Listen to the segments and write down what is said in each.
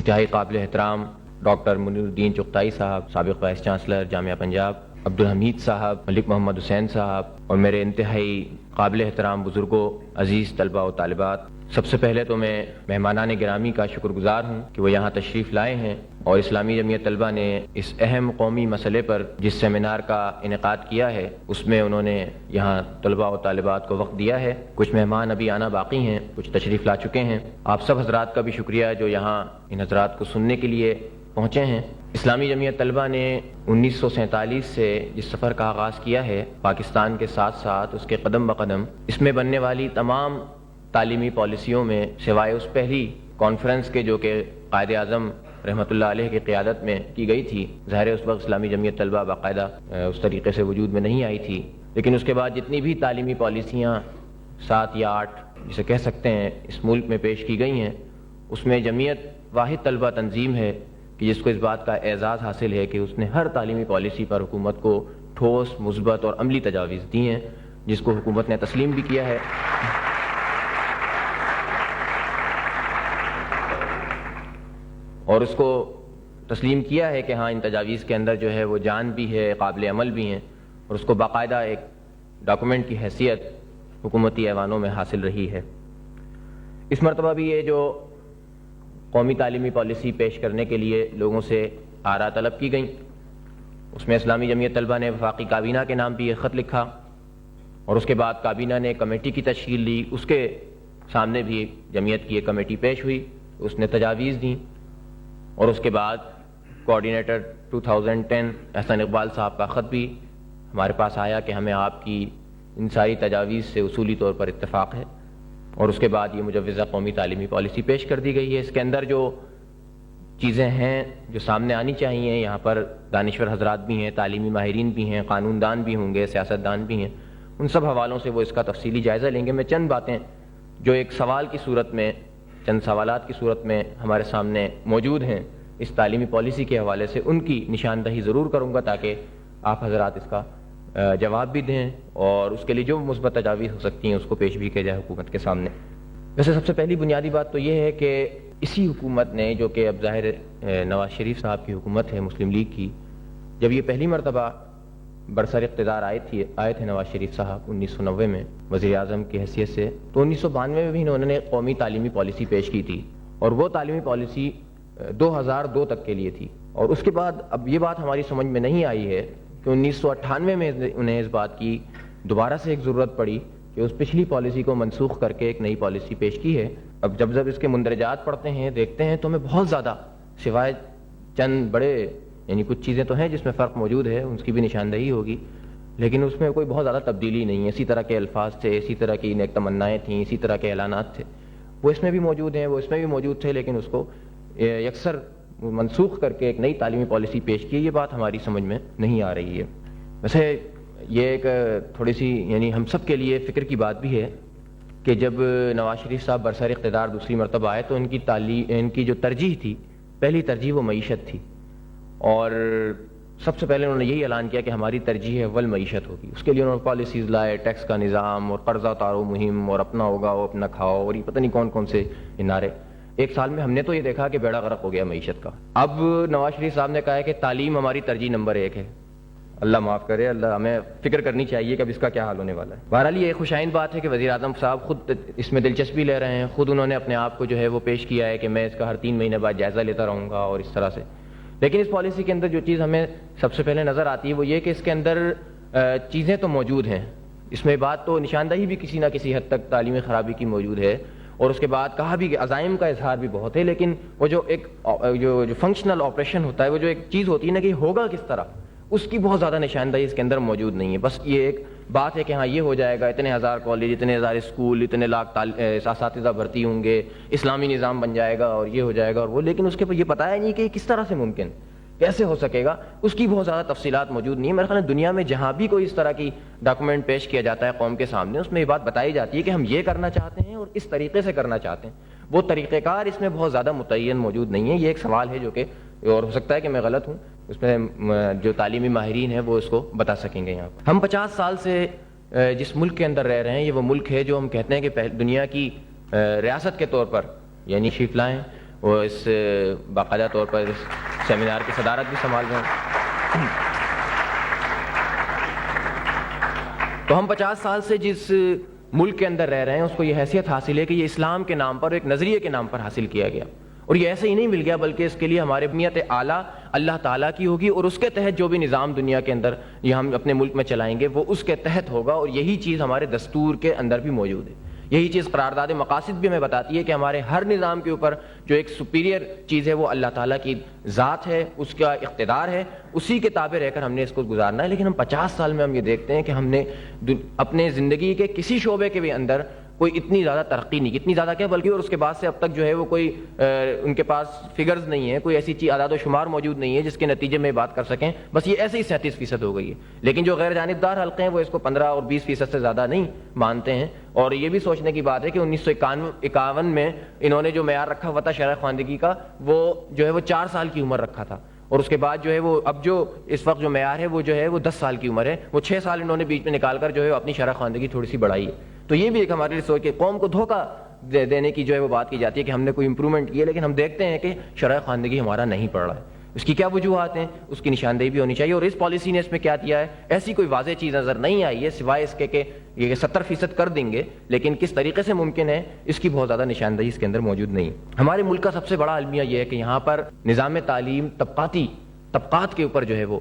انتہائی قابل احترام ڈاکٹر منیر الدین چغتائی صاحب، سابق وائس چانسلر جامعہ پنجاب، عبدالحمید صاحب، ملک محمد حسین صاحب، اور میرے انتہائی قابل احترام بزرگوں، عزیز طلباء و طالبات، سب سے پہلے تو میں مہمانان گرامی کا شکر گزار ہوں کہ وہ یہاں تشریف لائے ہیں اور اسلامی جمعیت طلبہ نے اس اہم قومی مسئلے پر جس سیمینار کا انعقاد کیا ہے اس میں انہوں نے یہاں طلباء و طالبات کو وقت دیا ہے۔ کچھ مہمان ابھی آنا باقی ہیں، کچھ تشریف لا چکے ہیں۔ آپ سب حضرات کا بھی شکریہ جو یہاں ان حضرات کو سننے کے لیے پہنچے ہیں۔ اسلامی جمعیت طلبہ نے 1947 سے جس سفر کا آغاز کیا ہے پاکستان کے ساتھ ساتھ اس کے قدم بقدم، اس میں بننے والی تمام تعلیمی پالیسیوں میں سوائے اس پہلی کانفرنس کے جو کہ قائد اعظم رحمۃ اللہ علیہ کی قیادت میں کی گئی تھی، ظاہر ہے اس وقت اسلامی جمعیت طلبہ باقاعدہ اس طریقے سے وجود میں نہیں آئی تھی، لیکن اس کے بعد جتنی بھی تعلیمی پالیسیاں 7 یا 8 جسے کہہ سکتے ہیں اس ملک میں پیش کی گئی ہیں، اس میں جمعیت واحد طلبہ تنظیم ہے کہ جس کو اس بات کا اعزاز حاصل ہے کہ اس نے ہر تعلیمی پالیسی پر حکومت کو ٹھوس، مثبت اور عملی تجاویز دی ہیں، جس کو حکومت نے تسلیم بھی کیا ہے۔ اور اس کو تسلیم کیا ہے کہ ہاں ان تجاویز کے اندر جو ہے وہ جان بھی ہے، قابل عمل بھی ہیں، اور اس کو باقاعدہ ایک ڈاکومنٹ کی حیثیت حکومتی ایوانوں میں حاصل رہی ہے۔ اس مرتبہ بھی یہ جو قومی تعلیمی پالیسی پیش کرنے کے لیے لوگوں سے آراء طلب کی گئیں، اس میں اسلامی جمعیت طلبہ نے وفاقی کابینہ کے نام بھی ایک خط لکھا، اور اس کے بعد کابینہ نے کمیٹی کی تشکیل لی، اس کے سامنے بھی جمعیت کی ایک کمیٹی پیش ہوئی، اس نے تجاویز دیں، اور اس کے بعد کوآرڈینیٹر 2010 احسن اقبال صاحب کا خط بھی ہمارے پاس آیا کہ ہمیں آپ کی ان ساری تجاویز سے اصولی طور پر اتفاق ہے، اور اس کے بعد یہ مجوزہ قومی تعلیمی پالیسی پیش کر دی گئی ہے۔ اس کے اندر جو چیزیں ہیں جو سامنے آنی چاہیے، یہاں پر دانشور حضرات بھی ہیں، تعلیمی ماہرین بھی ہیں، قانون دان بھی ہوں گے، سیاست دان بھی ہیں، ان سب حوالوں سے وہ اس کا تفصیلی جائزہ لیں گے۔ میں چند باتیں جو ایک سوال کی صورت میں، چند سوالات کی صورت میں ہمارے سامنے موجود ہیں اس تعلیمی پالیسی کے حوالے سے، ان کی نشاندہی ضرور کروں گا تاکہ آپ حضرات اس کا جواب بھی دیں اور اس کے لیے جو مثبت تجاویز ہو سکتی ہیں اس کو پیش بھی کیا جائے حکومت کے سامنے۔ ویسے سب سے پہلی بنیادی بات تو یہ ہے کہ اسی حکومت نے، جو کہ اب ظاہر نواز شریف صاحب کی حکومت ہے مسلم لیگ کی، جب یہ پہلی مرتبہ برسر اقتدار آئے تھے نواز شریف صاحب 1990 میں وزیر اعظم کی حیثیت سے، تو 1992 میں بھی انہوں نے قومی تعلیمی پالیسی پیش کی تھی، اور وہ تعلیمی پالیسی 2002 تک کے لیے تھی، اور اس کے بعد اب یہ بات ہماری سمجھ میں نہیں آئی ہے کہ 1998 میں انہیں اس بات کی دوبارہ سے ایک ضرورت پڑی کہ اس پچھلی پالیسی کو منسوخ کر کے ایک نئی پالیسی پیش کی ہے۔ اب جب اس کے مندرجات پڑھتے ہیں، دیکھتے ہیں، تو ہمیں بہت زیادہ، سوائے چند بڑے یعنی کچھ چیزیں تو ہیں جس میں فرق موجود ہے، ان کی بھی نشاندہی ہوگی، لیکن اس میں کوئی بہت زیادہ تبدیلی نہیں ہے۔ اسی طرح کے الفاظ تھے، اسی طرح کی نیک تمنائیں تھیں، اسی طرح کے اعلانات تھے، وہ اس میں بھی موجود ہیں، وہ اس میں بھی موجود تھے، لیکن اس کو یکسر منسوخ کر کے ایک نئی تعلیمی پالیسی پیش کی، یہ بات ہماری سمجھ میں نہیں آ رہی ہے۔ ویسے یہ ایک تھوڑی سی یعنی ہم سب کے لیے فکر کی بات بھی ہے کہ جب نواز شریف صاحب برسر اقتدار دوسری مرتبہ آئے تو ان کی جو ترجیح تھی، پہلی ترجیح وہ معیشت تھی، اور سب سے پہلے انہوں نے یہی اعلان کیا کہ ہماری ترجیح اول معیشت ہوگی۔ اس کے لیے انہوں نے پالیسیز لائے، ٹیکس کا نظام اور قرضہ اتارو مہم اور اپنا ہوگا وہ اپنا کھاؤ، اور یہ پتہ نہیں کون کون سے نعرے۔ ایک سال میں ہم نے تو یہ دیکھا کہ بیڑا غرق ہو گیا معیشت کا۔ اب نواز شریف صاحب نے کہا ہے کہ تعلیم ہماری ترجیح نمبر 1 ہے۔ اللہ معاف کرے، اللہ ہمیں فکر کرنی چاہیے کہ اب اس کا کیا حال ہونے والا ہے۔ بہرحال یہ خوش آئند بات ہے کہ وزیر اعظم صاحب خود اس میں دلچسپی لے رہے ہیں، خود انہوں نے اپنے آپ کو جو ہے وہ پیش کیا ہے کہ میں اس کا ہر 3 مہینے بعد جائزہ لیتا رہوں گا اور اس طرح سے۔ لیکن اس پالیسی کے اندر جو چیز ہمیں سب سے پہلے نظر آتی ہے وہ یہ کہ اس کے اندر چیزیں تو موجود ہیں، اس میں بات تو نشاندہی بھی کسی نہ کسی حد تک تعلیمی خرابی کی موجود ہے، اور اس کے بعد کہا بھی کہ عزائم کا اظہار بھی بہت ہے، لیکن وہ جو ایک جو فنکشنل آپریشن ہوتا ہے، وہ جو ایک چیز ہوتی ہے نا کہ ہوگا کس طرح، اس کی بہت زیادہ نشاندہی اس کے اندر موجود نہیں ہے۔ بس یہ ایک بات ہے کہ ہاں یہ ہو جائے گا، اتنے ہزار کالج، اتنے ہزار اسکول، اتنے لاکھ اساتذہ بھرتی ہوں گے، اسلامی نظام بن جائے گا اور یہ ہو جائے گا اور وہ، لیکن اس کے یہ بتایا نہیں کہ یہ کس طرح سے ممکن، کیسے ہو سکے گا، اس کی بہت زیادہ تفصیلات موجود نہیں ہے۔ میرے خیال ہے دنیا میں جہاں بھی کوئی اس طرح کی ڈاکومنٹ پیش کیا جاتا ہے قوم کے سامنے، اس میں یہ بات بتائی جاتی ہے کہ ہم یہ کرنا چاہتے ہیں اور اس طریقے سے کرنا چاہتے ہیں، وہ طریقہ کار اس میں بہت زیادہ متعین موجود نہیں ہے۔ یہ ایک سوال ہے جو کہ، اور ہو سکتا ہے کہ میں غلط ہوں، اس میں جو تعلیمی ماہرین ہیں وہ اس کو بتا سکیں گے۔ یہاں پر ہم 50 سال سے جس ملک کے اندر رہ رہے ہیں، یہ وہ ملک ہے جو ہم کہتے ہیں کہ دنیا کی ریاست کے طور پر یعنی شریف لائیں وہ اس باقاعدہ طور پر اس سیمینار کی صدارت بھی سنبھال رہے ہیں. تو ہم 50 سال سے جس ملک کے اندر رہ رہے ہیں اس کو یہ حیثیت حاصل ہے کہ یہ اسلام کے نام پر، ایک نظریے کے نام پر حاصل کیا گیا، اور یہ ایسے ہی نہیں مل گیا بلکہ اس کے لیے ہمارے نیت اعلیٰ اللہ تعالیٰ کی ہوگی، اور اس کے تحت جو بھی نظام دنیا کے اندر یہ ہم اپنے ملک میں چلائیں گے وہ اس کے تحت ہوگا، اور یہی چیز ہمارے دستور کے اندر بھی موجود ہے. یہی چیز قرارداد مقاصد بھی ہمیں بتاتی ہے کہ ہمارے ہر نظام کے اوپر جو ایک سپیریئر چیز ہے وہ اللہ تعالیٰ کی ذات ہے، اس کا اقتدار ہے، اسی کے تابع رہ کر ہم نے اس کو گزارنا ہے. لیکن ہم 50 سال میں ہم یہ دیکھتے ہیں کہ ہم نے اپنے زندگی کے کسی شعبے کے بھی اندر کوئی اتنی زیادہ ترقی نہیں کی، اتنی زیادہ کیا بلکہ اور اس کے بعد سے اب تک جو ہے وہ کوئی ان کے پاس فگرز نہیں ہے، کوئی ایسی چیز اعداد و شمار موجود نہیں ہے جس کے نتیجے میں بات کر سکیں. بس یہ ایسے ہی 37% ہو گئی ہے. لیکن جو غیر جانبدار حلقے ہیں وہ اس کو 15 اور 20% سے زیادہ نہیں مانتے ہیں. اور یہ بھی سوچنے کی بات ہے کہ 1951 میں انہوں نے جو معیار رکھا ہوا تھا شرح خواندگی کا، وہ جو ہے وہ 4 سال کی عمر رکھا تھا، اور اس کے بعد جو ہے وہ اب جو اس وقت جو معیار ہے وہ جو ہے وہ 10 سال کی عمر ہے. وہ 6 سال انہوں نے بیچ میں نکال کر جو ہے اپنی شرح خواندگی تھوڑی سی بڑھائی ہے. تو یہ بھی ایک ہمارے لیے سوچ کے قوم کو دھوکہ دینے کی جو ہے وہ بات کی جاتی ہے کہ ہم نے کوئی امپرومنٹ کی ہے، لیکن ہم دیکھتے ہیں کہ شرح خواندگی ہمارا نہیں پڑ رہا ہے. اس کی کیا وجوہات ہیں، اس کی نشاندہی بھی ہونی چاہیے. اور اس پالیسی نے اس میں کیا دیا ہے، ایسی کوئی واضح چیز نظر نہیں آئی ہے سوائے اس کے کہ یہ 70% کر دیں گے، لیکن کس طریقے سے ممکن ہے اس کی بہت زیادہ نشاندہی اس کے اندر موجود نہیں. ہمارے ملک کا سب سے بڑا المیہ یہ ہے کہ یہاں پر نظام تعلیم طبقات کے اوپر جو ہے وہ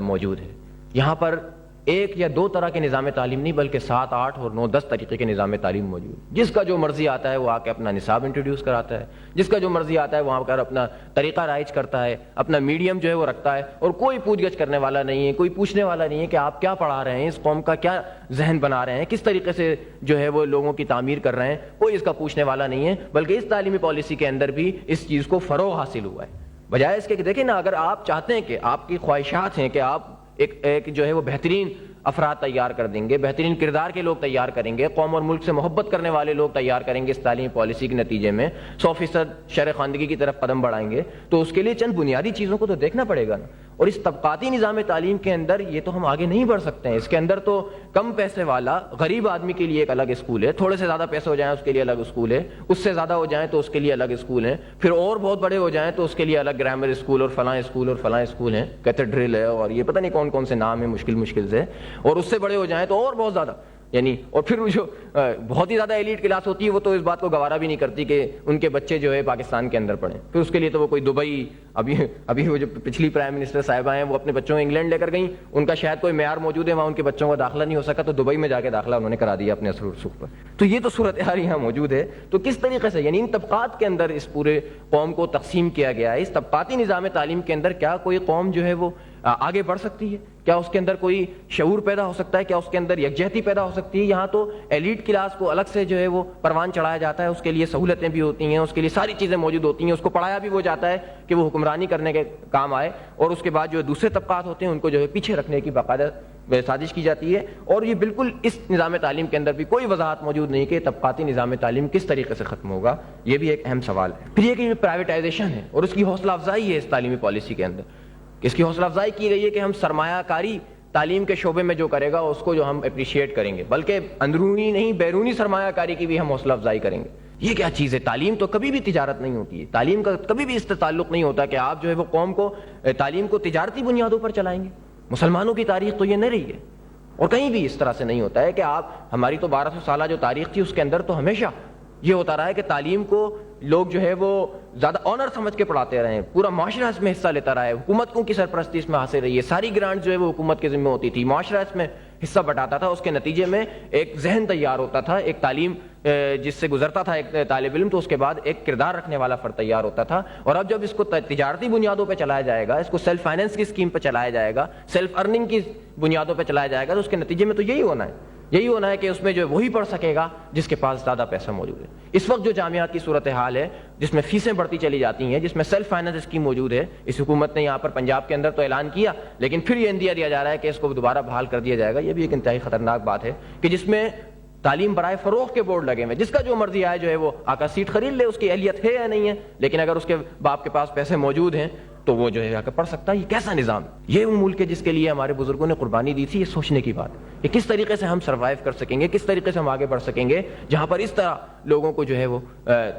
موجود ہے. یہاں پر 1 یا 2 طرح کے نظام تعلیم نہیں بلکہ 7, 8 اور 9, 10 طریقے کے نظام تعلیم موجود. جس کا جو مرضی آتا ہے وہ آ کے اپنا نصاب انٹروڈیوس کراتا ہے، جس کا جو مرضی آتا ہے وہ آ کر اپنا طریقہ رائج کرتا ہے، اپنا میڈیم جو ہے وہ رکھتا ہے، اور کوئی پوچھ گچھ کرنے والا نہیں ہے، کوئی پوچھنے والا نہیں ہے کہ آپ کیا پڑھا رہے ہیں، اس قوم کا کیا ذہن بنا رہے ہیں، کس طریقے سے جو ہے وہ لوگوں کی تعمیر کر رہے ہیں. کوئی اس کا پوچھنے والا نہیں ہے. بلکہ اس تعلیمی پالیسی کے اندر بھی اس چیز کو فروغ حاصل ہوا ہے. بجائے اس کے کہ دیکھیں نا، اگر آپ چاہتے ہیں کہ آپ کی خواہشات ہیں کہ آپ ایک جو ہے وہ بہترین افراد تیار کر دیں گے، بہترین کردار کے لوگ تیار کریں گے، قوم اور ملک سے محبت کرنے والے لوگ تیار کریں گے اس تعلیمی پالیسی کے نتیجے میں 100% شرح خواندگی کی طرف قدم بڑھائیں گے، تو اس کے لیے چند بنیادی چیزوں کو تو دیکھنا پڑے گا نا. اور اس طبقاتی نظام تعلیم کے اندر یہ تو ہم آگے نہیں بڑھ سکتے ہیں. اس کے اندر تو کم پیسے والا غریب آدمی کے لیے ایک الگ اسکول ہے، تھوڑے سے زیادہ پیسے ہو جائیں اس کے لیے الگ اسکول ہے، اس سے زیادہ ہو جائیں تو اس کے لیے الگ اسکول ہیں، پھر اور بہت بڑے ہو جائیں تو اس کے لیے الگ گرامر اسکول اور فلاں اسکول اور فلاں اسکول ہیں، کیتھیڈرل ہے، اور یہ پتہ نہیں کون کون سے نام ہیں مشکل سے. اور اس سے بڑے ہو جائیں تو اور بہت زیادہ، یعنی اور پھر جو بہت ہی زیادہ ایلیٹ کلاس ہوتی ہے وہ تو اس بات کو گوارا بھی نہیں کرتی کہ ان کے بچے جو ہے پاکستان کے اندر پڑھیں. پھر اس کے لیے تو وہ کوئی دبئی، ابھی وہ جو پچھلی پرائم منسٹر صاحبہ ہیں وہ اپنے بچوں کو انگلینڈ لے کر گئیں، ان کا شاید کوئی معیار موجود ہے وہاں ان کے بچوں کا داخلہ نہیں ہو سکا تو دبئی میں جا کے داخلہ انہوں نے کرا دیا اپنے اثر و رسوخ پر. تو یہ تو صورتحال یہاں موجود ہے. تو کس طریقے سے یعنی ان طبقات کے اندر اس پورے قوم کو تقسیم کیا گیا ہے. اس طبقاتی نظام تعلیم کے اندر کیا کوئی قوم جو ہے وہ آگے بڑھ سکتی ہے؟ کیا اس کے اندر کوئی شعور پیدا ہو سکتا ہے؟ کیا اس کے اندر یکجہتی پیدا ہو سکتی ہے؟ یہاں تو ایلیٹ کلاس کو الگ سے جو ہے وہ پروان چڑھایا جاتا ہے، اس کے لیے سہولتیں بھی ہوتی ہیں، اس کے لیے ساری چیزیں موجود ہوتی ہیں، اس کو پڑھایا بھی وہ جاتا ہے کہ وہ حکمرانی کرنے کے کام آئے، اور اس کے بعد جو دوسرے طبقات ہوتے ہیں ان کو جو ہے پیچھے رکھنے کی باقاعدہ سازش کی جاتی ہے. اور یہ بالکل اس نظام تعلیم کے اندر بھی کوئی وضاحت موجود نہیں کہ طبقاتی نظام تعلیم کس طریقے سے ختم ہوگا. یہ بھی ایک اہم سوال ہے. پھر یہ کہ پرائیویٹائزیشن ہے اور اس کی حوصلہ افزائی ہے اس تعلیمی پالیسی کے اندر. اس کی حوصلہ افزائی کی گئی ہے کہ ہم سرمایہ کاری تعلیم کے شعبے میں جو کرے گا اس کو جو ہم اپریشیٹ کریں گے، بلکہ اندرونی نہیں بیرونی سرمایہ کاری کی بھی ہم حوصلہ افزائی کریں گے. یہ کیا چیز ہے؟ تعلیم تو کبھی بھی تجارت نہیں ہوتی ہے. تعلیم کا کبھی بھی اس سے تعلق نہیں ہوتا کہ آپ جو ہے وہ قوم کو تعلیم کو تجارتی بنیادوں پر چلائیں گے. مسلمانوں کی تاریخ تو یہ نہیں رہی ہے اور کہیں بھی اس طرح سے نہیں ہوتا ہے کہ آپ، ہماری تو 1200 سالہ جو تاریخ تھی اس کے اندر تو ہمیشہ یہ ہوتا رہا ہے کہ تعلیم کو لوگ جو ہے وہ زیادہ آنر سمجھ کے پڑھاتے رہے ہیں، پورا معاشرہ اس میں حصہ لیتا رہا ہے، حکومت کو کی سرپرستی اس میں حاصل رہی ہے، ساری گرانٹ جو ہے وہ حکومت کے ذمہ ہوتی تھی، معاشرہ اس میں حصہ بٹاتا تھا. اس کے نتیجے میں ایک ذہن تیار ہوتا تھا، ایک تعلیم جس سے گزرتا تھا ایک طالب علم، تو اس کے بعد ایک کردار رکھنے والا فرد تیار ہوتا تھا. اور اب جب اس کو تجارتی بنیادوں پہ چلایا جائے گا، اس کو سیلف فائنینس کی اسکیم پہ چلایا جائے گا، سیلف ارننگ کی بنیادوں پہ چلایا جائے گا، تو اس کے نتیجے میں تو یہی ہونا ہے کہ اس میں جو وہی پڑھ سکے گا جس کے پاس زیادہ پیسہ موجود ہے. اس وقت جو جامعات کی صورتحال ہے جس میں فیسیں بڑھتی چلی جاتی ہیں، جس میں سیلف فائنینس اسکیم موجود ہے، اس حکومت نے یہاں پر پنجاب کے اندر تو اعلان کیا، لیکن پھر یہ اندیا دیا جا رہا ہے کہ اس کو دوبارہ بحال کر دیا جائے گا. یہ بھی ایک انتہائی خطرناک بات ہے کہ جس میں تعلیم برائے فروغ کے بورڈ لگے ہوئے، جس کا جو مرضی آئے جو ہے وہ آ کر سیٹ خرید لے، اس کی اہلیت ہے یا نہیں ہے، لیکن اگر اس کے باپ کے پاس پیسے موجود ہیں تو وہ جو ہے آ کے پڑھ سکتا ہے. یہ کیسا نظام ہے؟ یہ وہ ملک ہے جس کے لیے ہمارے بزرگوں نے قربانی دی تھی. یہ سوچنے کی بات ہے کہ کس طریقے سے ہم سروائیو کر سکیں گے, کس طریقے سے ہم آگے بڑھ سکیں گے جہاں پر اس طرح لوگوں کو جو ہے وہ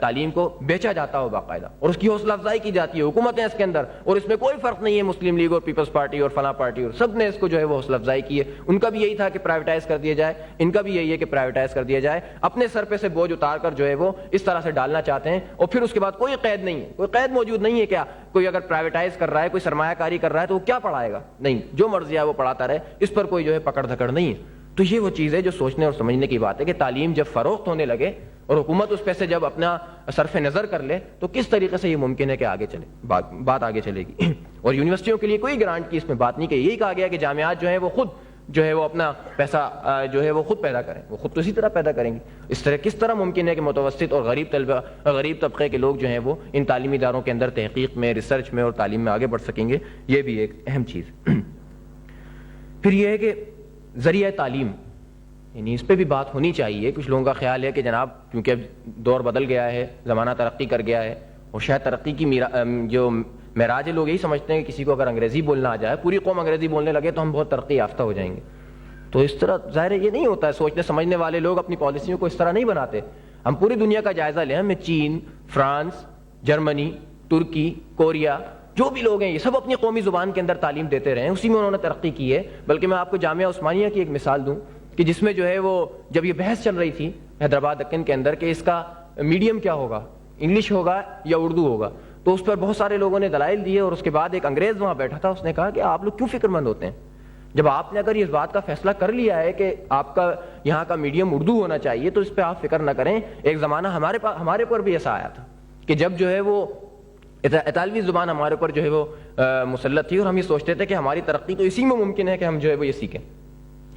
تعلیم کو بیچا جاتا ہو باقاعدہ, اور اس کی حوصلہ افزائی کی جاتی ہے. حکومتیں اس کے اندر, اور اس میں کوئی فرق نہیں ہے مسلم لیگ اور پیپلز پارٹی اور فلاں پارٹی, اور سب نے اس کو جو ہے وہ حوصلہ افزائی کی ہے. ان کا بھی یہی تھا کہ پرائیویٹائز کر دیا جائے, ان کا بھی یہی ہے کہ پرائیویٹائز کر دیا جائے. اپنے سر پہ سے بوجھ اتار کر جو ہے وہ اس طرح سے ڈالنا چاہتے ہیں, اور پھر اس کے بعد کوئی قید نہیں ہے, کوئی قید موجود نہیں ہے. کیا کوئی اگر پرائیویٹائز کر رہا ہے, کوئی سرمایہ کاری کر رہا ہے تو وہ کیا پڑھائے گا؟ نہیں, جو مرضی ہے وہ پڑھاتا رہے, اس پر کوئی جو ہے پکڑ دھکڑ نہیں ہے. تو یہ وہ چیز ہے جو سوچنے اور سمجھنے کی بات ہے کہ تعلیم جب فروخت ہونے لگے اور حکومت اس پہ سے جب اپنا صرف نظر کر لے تو کس طریقے سے یہ ممکن ہے کہ آگے چلے, بات آگے چلے گی. اور یونیورسٹیوں کے لیے کوئی گرانٹ کی اس میں بات نہیں کہ یہی کہا گیا کہ جامعات جو ہیں وہ خود جو ہے وہ اپنا پیسہ جو ہے وہ خود پیدا کریں, وہ خود تو اسی طرح پیدا کریں گے. اس طرح کس طرح ممکن ہے کہ متوسط اور غریب طبقے کے لوگ جو ہیں وہ ان تعلیمی اداروں کے اندر تحقیق میں, ریسرچ میں اور تعلیم میں آگے بڑھ سکیں گے؟ یہ بھی ایک اہم چیز. پھر یہ ہے کہ ذریعہ تعلیم, یعنی اس پہ بھی بات ہونی چاہیے. کچھ لوگوں کا خیال ہے کہ جناب کیونکہ اب دور بدل گیا ہے, زمانہ ترقی کر گیا ہے, اور شاید ترقی کی جو معراج ہے, لوگ یہی سمجھتے ہیں کہ کسی کو اگر انگریزی بولنا آ جائے, پوری قوم انگریزی بولنے لگے تو ہم بہت ترقی یافتہ ہو جائیں گے. تو اس طرح ظاہر ہے یہ نہیں ہوتا ہے. سوچنے سمجھنے والے لوگ اپنی پالیسیوں کو اس طرح نہیں بناتے. ہم پوری دنیا کا جائزہ لیں, ہمیں چین, فرانس, جرمنی, ترکی, کوریا, جو بھی لوگ ہیں یہ سب اپنی قومی زبان کے اندر تعلیم دیتے رہے ہیں, اسی میں انہوں نے ترقی کی ہے. بلکہ میں آپ کو جامعہ عثمانیہ کی ایک مثال دوں کہ جس میں جو ہے وہ جب یہ بحث چل رہی تھی حیدرآباد دکن کے اندر کہ اس کا میڈیم کیا ہوگا, انگلش ہوگا یا اردو ہوگا, تو اس پر بہت سارے لوگوں نے دلائل دیے. اور اس کے بعد ایک انگریز وہاں بیٹھا تھا, اس نے کہا کہ آپ لوگ کیوں فکر مند ہوتے ہیں؟ جب آپ نے اگر اس بات کا فیصلہ کر لیا ہے کہ آپ کا یہاں کا میڈیم اردو ہونا چاہیے تو اس پہ آپ فکر نہ کریں. ایک زمانہ ہمارے پر بھی ایسا آیا تھا کہ جب جو ہے وہ اطالوی زبان ہمارے اوپر جو ہے وہ مسلط تھی, اور ہم یہ سوچتے تھے کہ ہماری ترقی تو اسی میں ممکن ہے کہ ہم جو ہے وہ یہ سیکھیں.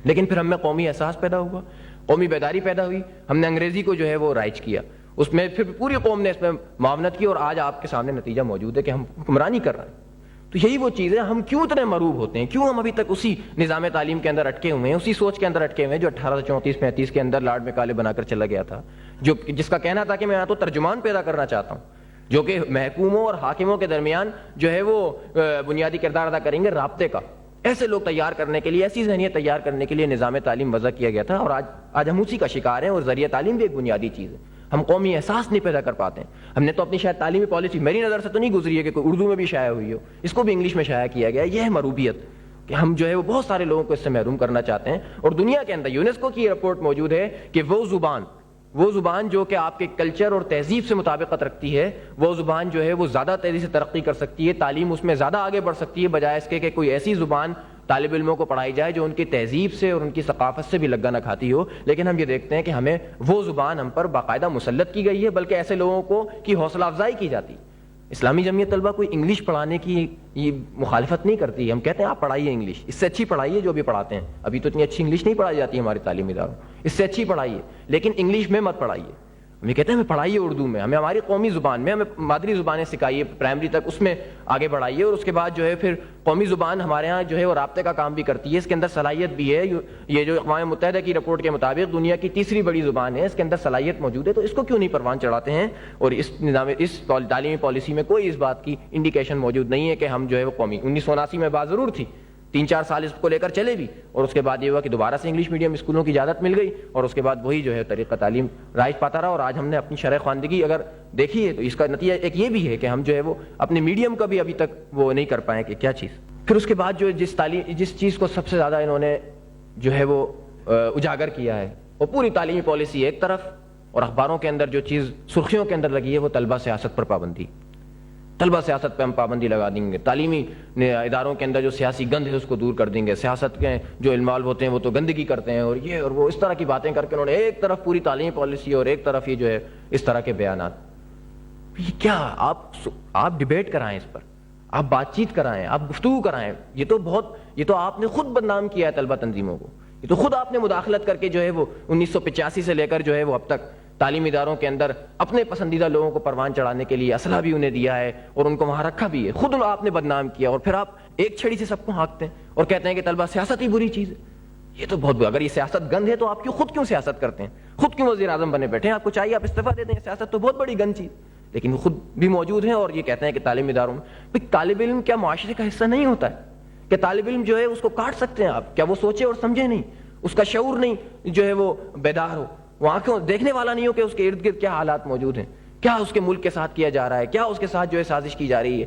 لیکن پھر ہم میں قومی احساس پیدا ہوا, قومی بیداری پیدا ہوئی, ہم نے انگریزی کو جو ہے وہ رائج کیا, اس میں پھر پوری قوم نے اس میں معاونت کی, اور آج آپ کے سامنے نتیجہ موجود ہے کہ ہم حکمرانی کر رہے ہیں. تو یہی وہ چیز ہے, ہم کیوں اتنے مروب ہوتے ہیں, کیوں ہم ابھی تک اسی نظام تعلیم کے اندر اٹکے ہوئے ہیں, اسی سوچ کے اندر اٹکے ہوئے ہیں جو 1834-35 کے اندر لارڈ میکالے بنا کر چلا گیا تھا, جس کا کہنا تھا کہ میں یہاں تو ترجمان پیدا کرنا چاہتا ہوں جو کہ محکوموں اور حاکموں کے درمیان جو ہے وہ بنیادی کردار ادا کریں گے رابطے کا. ایسے لوگ تیار کرنے کے لیے, ایسی ذہنیت تیار کرنے کے لیے نظام تعلیم وضع کیا گیا تھا, اور آج ہم اسی کا شکار ہیں. اور ذریعہ تعلیم بھی ایک بنیادی چیز ہے. ہم قومی احساس نہیں پیدا کر پاتے ہیں. ہم نے تو اپنی شاید تعلیمی پالیسی, میری نظر سے تو نہیں گزری ہے کہ کوئی اردو میں بھی شائع ہوئی ہو, اس کو بھی انگلش میں شائع کیا گیا. یہ ہے مروبیت کہ ہم جو ہے وہ بہت سارے لوگوں کو اس سے محروم کرنا چاہتے ہیں. اور دنیا کے اندر یونیسکو کی رپورٹ موجود ہے کہ وہ زبان جو کہ آپ کے کلچر اور تہذیب سے مطابقت رکھتی ہے, وہ زبان جو ہے وہ زیادہ تیزی سے ترقی کر سکتی ہے, تعلیم اس میں زیادہ آگے بڑھ سکتی ہے, بجائے اس کے کہ کوئی ایسی زبان طالب علموں کو پڑھائی جائے جو ان کی تہذیب سے اور ان کی ثقافت سے بھی لگا نہ کھاتی ہو. لیکن ہم یہ دیکھتے ہیں کہ ہمیں وہ زبان ہم پر باقاعدہ مسلط کی گئی ہے, بلکہ ایسے لوگوں کو کی حوصلہ افزائی کی جاتی. اسلامی جمعیت طلبہ کوئی انگلش پڑھانے کی یہ مخالفت نہیں کرتی. ہم کہتے ہیں آپ پڑھائیے انگلش, اس سے اچھی پڑھائیے جو بھی پڑھاتے ہیں. ابھی تو اتنی اچھی انگلش نہیں پڑھائی جاتی ہماری تعلیمی اداروں, اس سے اچھی پڑھائیے, لیکن انگلش میں مت پڑھائیے. ہم یہ کہتے ہیں ہمیں پڑھائیے اردو میں, ہمیں ہماری قومی زبان میں, ہمیں مادری زبانیں سکھائیے پرائمری تک, اس میں آگے بڑھائیے. اور اس کے بعد جو ہے پھر قومی زبان ہمارے ہاں جو ہے وہ رابطے کا کام بھی کرتی ہے, اس کے اندر صلاحیت بھی ہے. یہ جو اقوام متحدہ کی رپورٹ کے مطابق دنیا کی تیسری بڑی زبان ہے, اس کے اندر صلاحیت موجود ہے. تو اس کو کیوں نہیں پروان چڑھاتے ہیں؟ اور اس تعلیمی پالیسی میں کوئی اس بات کی انڈیکیشن موجود نہیں ہے کہ ہم جو ہے وہ قومی. 1979 میں بات ضرور تھی, 3-4 سال اس کو لے کر چلے بھی, اور اس کے بعد یہ ہوا کہ دوبارہ سے انگلش میڈیم اسکولوں کی اجازت مل گئی, اور اس کے بعد وہی جو ہے طریقہ تعلیم رائج پاتا رہا. اور آج ہم نے اپنی شرح خواندگی اگر دیکھی ہے تو اس کا نتیجہ ایک یہ بھی ہے کہ ہم جو ہے وہ اپنے میڈیم کا بھی ابھی تک وہ نہیں کر پائے کہ کیا چیز. پھر اس کے بعد جو جس چیز کو سب سے زیادہ انہوں نے جو ہے وہ اجاگر کیا ہے, وہ پوری تعلیمی پالیسی ایک طرف, اور اخباروں کے اندر جو چیز سرخیوں کے اندر لگی ہے وہ طلبہ سیاست پر پابندی. طلبہ سیاست پہ ہم پابندی لگا دیں گے, تعلیمی اداروں کے اندر جو سیاسی گند ہے اس کو دور کر دیں گے, سیاست کے جو انوالو ہوتے ہیں وہ تو گندگی کرتے ہیں, اور یہ اور وہ اس طرح کی باتیں کر کے انہوں نے ایک طرف پوری تعلیمی پالیسی اور ایک طرف یہ جو ہے اس طرح کے بیانات. یہ کیا, آپ ڈیبیٹ کرائیں, اس پر آپ بات چیت کرائیں, آپ گفتگو کرائیں. یہ تو آپ نے خود بدنام کیا ہے طلبہ تنظیموں کو, یہ تو خود آپ نے مداخلت کر کے جو ہے وہ 1985 سے لے کر جو ہے وہ اب تک تعلیمی اداروں کے اندر اپنے پسندیدہ لوگوں کو پروان چڑھانے کے لیے اسلحہ بھی انہیں دیا ہے اور ان کو وہاں رکھا بھی ہے. خود آپ نے بدنام کیا, اور پھر آپ ایک چھڑی سے سب کو ہانکتے ہیں اور کہتے ہیں کہ طلبہ سیاست ہی بری چیز ہے. یہ تو بہت, اگر یہ سیاست گند ہے تو آپ خود کیوں سیاست کرتے ہیں؟ خود کیوں وزیر اعظم بنے بیٹھے ہیں؟ آپ کو چاہیے آپ استعفیٰ دے دیں. سیاست تو بہت بڑی گند چیز, لیکن وہ خود بھی موجود ہیں اور یہ کہتے ہیں کہ تعلیمی اداروں میں طالب علم کیا معاشرے کا حصہ نہیں ہوتا ہے؟ کہ طالب علم جو ہے اس کو کاٹ سکتے ہیں آپ؟ کیا وہ سوچے اور سمجھے نہیں؟ اس کا شعور نہیں جو ہے وہ بیدار ہو، وہ آنکھوں دیکھنے والا نہیں ہو کہ اس کے ارد گرد کیا حالات موجود ہیں، کیا اس کے ملک کے ساتھ کیا جا رہا ہے، کیا اس کے ساتھ جو ہے سازش کی جا رہی ہے؟